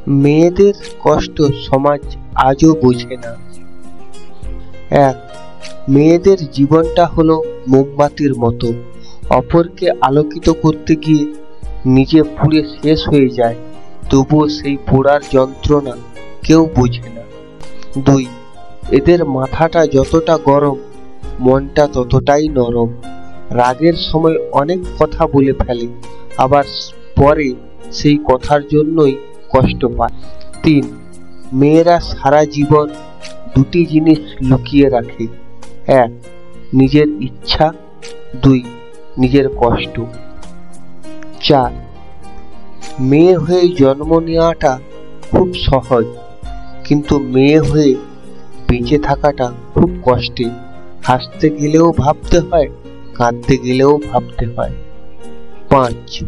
মেয়েদের কষ্ট সমাজ আজও বোঝে না। এক, মেয়েদের জীবনটা হলো মোমবাতির মতো, অপরকে আলোকিত করতে গিয়ে নিজে পুড়ে শেষ হয়ে যায়, তবুও সেই পোড়ার যন্ত্রণা কেউ বোঝে না। দুই, এদের মাথাটা যতটা গরম, মনটা ততটাই নরম। রাগের সময় অনেক কথা বলে ফেলে, আবার পরে সেই কথার জন্যই কষ্ট পায়। তিন, মেয়েরা সারা জীবন দুটি জিনিস লুকিয়ে রাখে। এক, নিজের ইচ্ছা। দুই, নিজের কষ্ট। চার, মেয়ে হয়ে জন্ম নেওয়াটা খুব সহজ, কিন্তু মেয়ে হয়ে বেঁচে থাকাটা খুব কষ্টে। হাসতে গেলেও ভাবতে হয়, কাঁদতে গেলেও ভাবতে হয়। পাঁচ,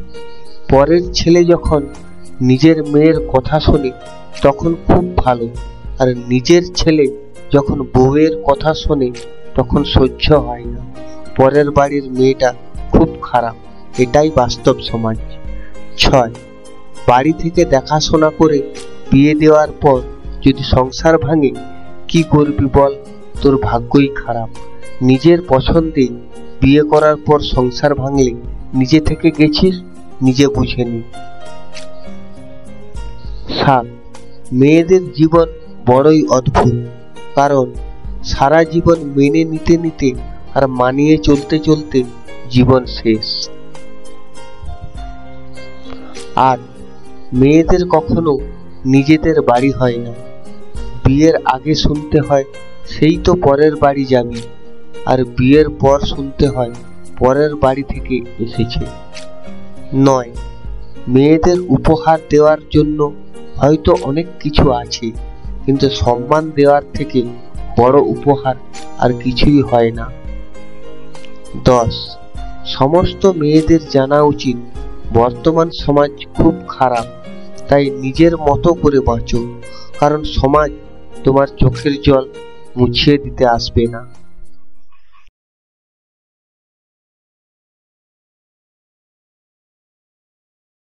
পরের ছেলে যখন নিজের মেয়ের কথা শোনে তখন খুব ভালো, আর নিজের ছেলে যখন বউয়ের কথা শোনে তখন সহ্য হয় না। পরের বাড়ির মেয়েটা খুব খারাপ, এটাই বাস্তব সমাজ। ছয়, বাড়ি থেকে দেখাশোনা করে বিয়ে দেওয়ার পর যদি সংসার ভাঙে, কি করবি বল, তোর ভাগ্যই খারাপ। নিজের পছন্দে বিয়ে করার পর সংসার ভাঙলে নিজে থেকে গেছিস, নিজে বুঝে নি। সাত, মেয়েদের জীবন বড়ই অদ্ভুত, কারণ সারা জীবন মেনে নিতে নিতে আর মানিয়ে চলতে চলতে জীবন শেষ। আর মেয়েদের কখনো নিজেদের বাড়ি হয় না। বিয়ের আগে শুনতে হয় সেই তো পরের বাড়ি যাবি, আর বিয়ের পর শুনতে হয় পরের বাড়ি থেকে এসেছে। নয়, মেয়েদের উপহার দেওয়ার জন্য হয়তো অনেক কিছু আছে, কিন্তু সম্মান দেওয়ার থেকে বড় উপহার আর কিছুই হয় না। 10, সমস্ত মেয়েদের জানা উচিত বর্তমান সমাজ খুব খারাপ, তাই নিজের মতো করে বাঁচো, কারণ সমাজ তোমার চোখের জল মুছিয়ে দিতে আসবে না।